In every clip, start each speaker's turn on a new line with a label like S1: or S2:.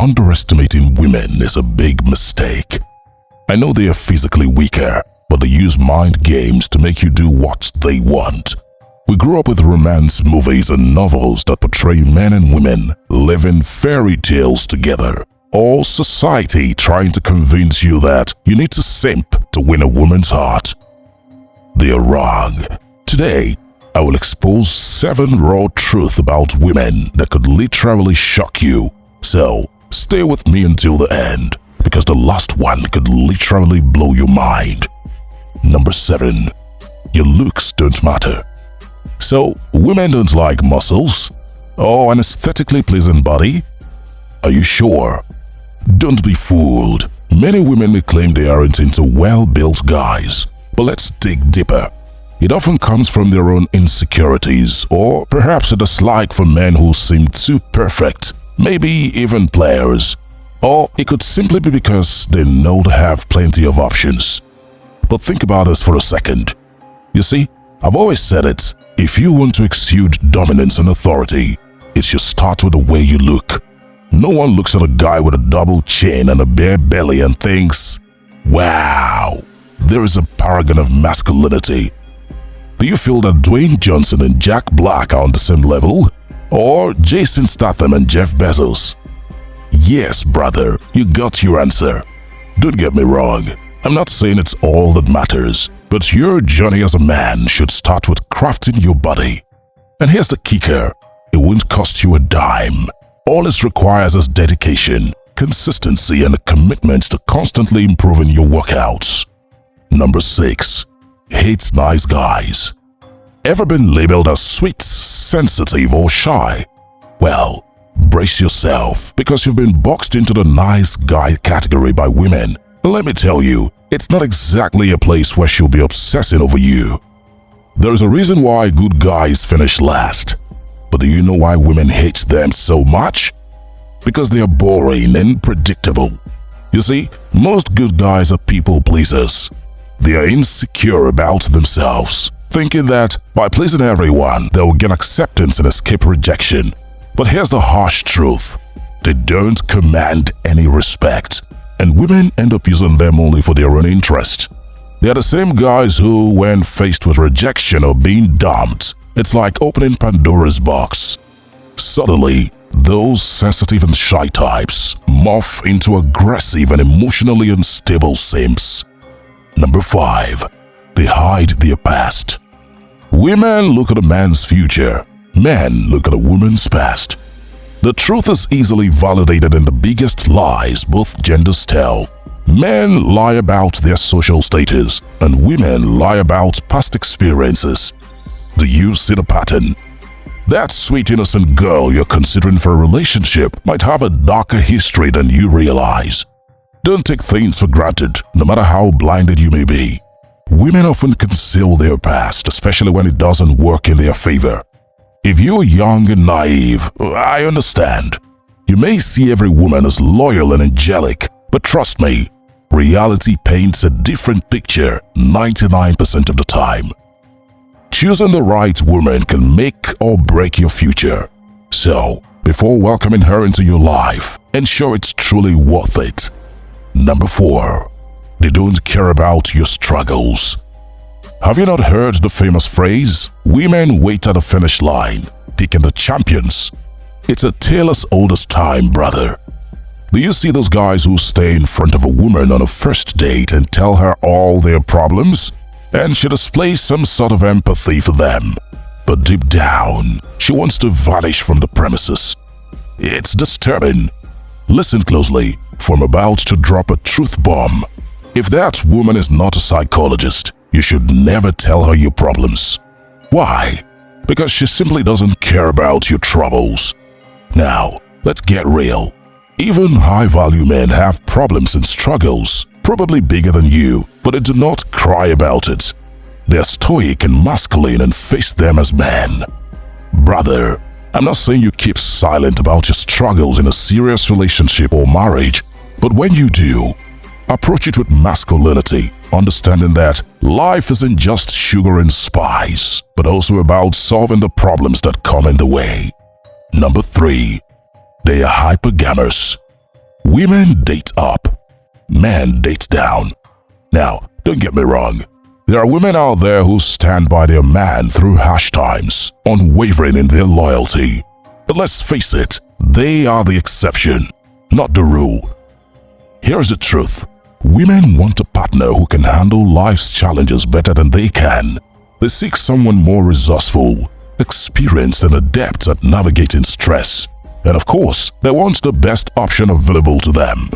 S1: underestimating women is a big mistake. I know they are physically weaker, but they use mind games to make you do what they want. We grew up with romance movies and novels that portray men and women living fairy tales together. All society trying to convince you that you need to simp to win a woman's heart. They are wrong. Today, I will expose 7 raw truths about women that could literally shock you. So, stay with me until the end, because the last one could literally blow your mind. Number 7. Your looks don't matter. So, women don't like muscles or an aesthetically pleasing body? Are you sure? Don't be fooled. Many women may claim they aren't into well-built guys, but let's dig deeper. It often comes from their own insecurities or perhaps a dislike for men who seem too perfect, maybe even players. Or it could simply be because they know they have plenty of options. But think about this for a second. You see, I've always said it, if you want to exude dominance and authority, it should start with the way you look. No one looks at a guy with a double chin and a bare belly and thinks, wow, there is a paragon of masculinity. Do you feel that Dwayne Johnson and Jack Black are on the same level? Or Jason Statham and Jeff Bezos? Yes, brother, you got your answer. Don't get me wrong, I'm not saying it's all that matters, but your journey as a man should start with crafting your body. And here's the kicker, it won't cost you a dime. All it requires is dedication, consistency, and a commitment to constantly improving your workouts. Number 6. Hates nice guys. Ever been labeled as sweet, sensitive, or shy? Well, brace yourself because you've been boxed into the nice guy category by women. Let me tell you, it's not exactly a place where she'll be obsessing over you. There's a reason why good guys finish last. But do you know why women hate them so much? Because they are boring and predictable. You see, most good guys are people pleasers. They are insecure about themselves, thinking that by pleasing everyone, they will gain acceptance and escape rejection. But here's the harsh truth. They don't command any respect, and women end up using them only for their own interest. They are the same guys who, when faced with rejection or being dumped, it's like opening Pandora's box. Suddenly, those sensitive and shy types morph into aggressive and emotionally unstable simps. Number 5. They hide their past. Women look at a man's future. Men look at a woman's past. The truth is easily validated in the biggest lies both genders tell. Men lie about their social status, and women lie about past experiences. Do you see the pattern? That sweet innocent girl you're considering for a relationship might have a darker history than you realize. Don't take things for granted, no matter how blinded you may be. Women often conceal their past, especially when it doesn't work in their favor. If you're young and naive, I understand. You may see every woman as loyal and angelic, but trust me, reality paints a different picture 99% of the time. Choosing the right woman can make or break your future. So, before welcoming her into your life, ensure it's truly worth it. Number 4. They don't care about your struggles. Have you not heard the famous phrase, women wait at the finish line, picking the champions? It's a tale as old as time, brother. Do you see those guys who stay in front of a woman on a first date and tell her all their problems? And she displays some sort of empathy for them. But deep down, she wants to vanish from the premises. It's disturbing. Listen closely, for I'm about to drop a truth bomb. If that woman is not a psychologist, you should never tell her your problems. Why? Because she simply doesn't care about your troubles. Now, let's get real. Even high-value men have problems and struggles, probably bigger than you, but they do not cry about it. They are stoic and masculine and face them as men. Brother, I'm not saying you keep silent about your struggles in a serious relationship or marriage, but when you do, approach it with masculinity, understanding that life isn't just sugar and spice, but also about solving the problems that come in the way. Number 3. They are hypergamous. Women date up, men date down. Now, don't get me wrong. There are women out there who stand by their man through harsh times, unwavering in their loyalty. But let's face it, they are the exception, not the rule. Here's the truth. Women want a partner who can handle life's challenges better than they can. They seek someone more resourceful, experienced and adept at navigating stress. And of course, they want the best option available to them.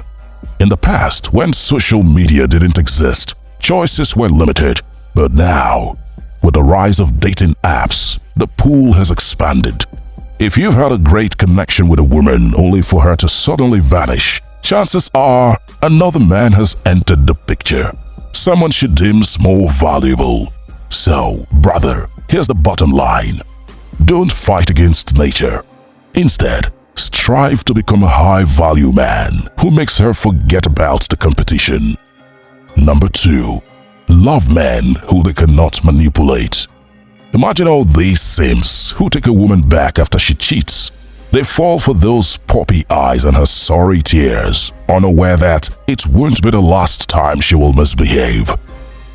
S1: In the past, when social media didn't exist, choices were limited. But now, with the rise of dating apps, the pool has expanded. If you've had a great connection with a woman only for her to suddenly vanish, chances are another man has entered the picture. Someone she deems more valuable. So, brother, here's the bottom line. Don't fight against nature. Instead, strive to become a high-value man who makes her forget about the competition. Number 2. Love men who they cannot manipulate. Imagine all these simps who take a woman back after she cheats. They fall for those puppy eyes and her sorry tears, unaware that it won't be the last time she will misbehave.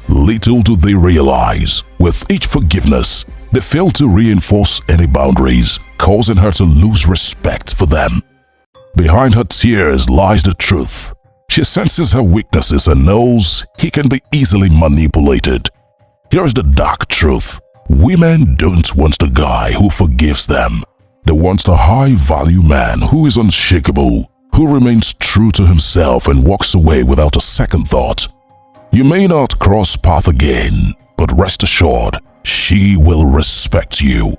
S1: Little do they realize, with each forgiveness, they fail to reinforce any boundaries, causing her to lose respect for them. Behind her tears lies the truth. She senses her weaknesses and knows he can be easily manipulated. Here's the dark truth. Women don't want the guy who forgives them. They want the high-value man who is unshakable, who remains true to himself and walks away without a second thought. You may not cross paths again, but rest assured, she will respect you.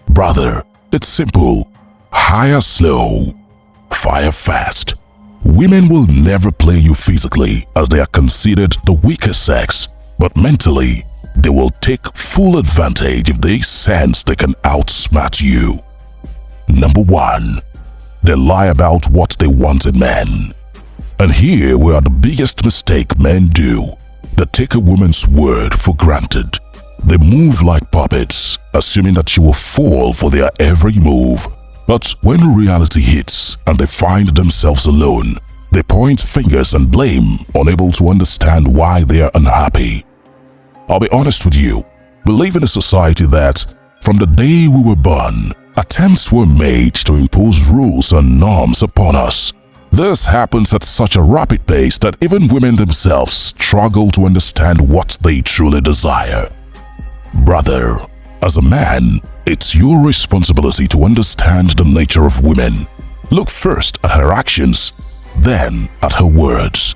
S1: Brother, it's simple. Hire slow, fire fast. Women will never play you physically as they are considered the weaker sex, but mentally, they will take full advantage if they sense they can outsmart you. Number 1. They lie about what they want in men. And here where the biggest mistake men do. They take a woman's word for granted. They move like puppets, assuming that she will fall for their every move. But when reality hits and they find themselves alone, they point fingers and blame, unable to understand why they are unhappy. I'll be honest with you, we live in a society that, from the day we were born, attempts were made to impose rules and norms upon us. This happens at such a rapid pace that even women themselves struggle to understand what they truly desire. Brother, as a man, it's your responsibility to understand the nature of women. Look first at her actions, then at her words.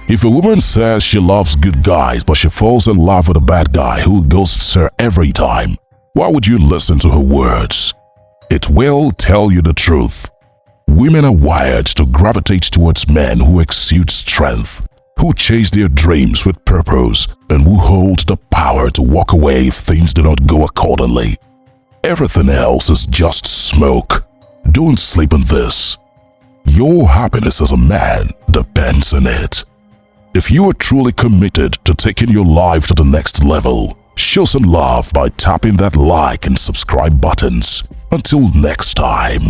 S1: If a woman says she loves good guys but she falls in love with a bad guy who ghosts her every time, why would you listen to her words? It will tell you the truth. Women are wired to gravitate towards men who exude strength, who chase their dreams with purpose, and who hold the power to walk away if things do not go accordingly. Everything else is just smoke. Don't sleep on this. Your happiness as a man depends on it. If you are truly committed to taking your life to the next level, show some love by tapping that like and subscribe buttons. Until next time.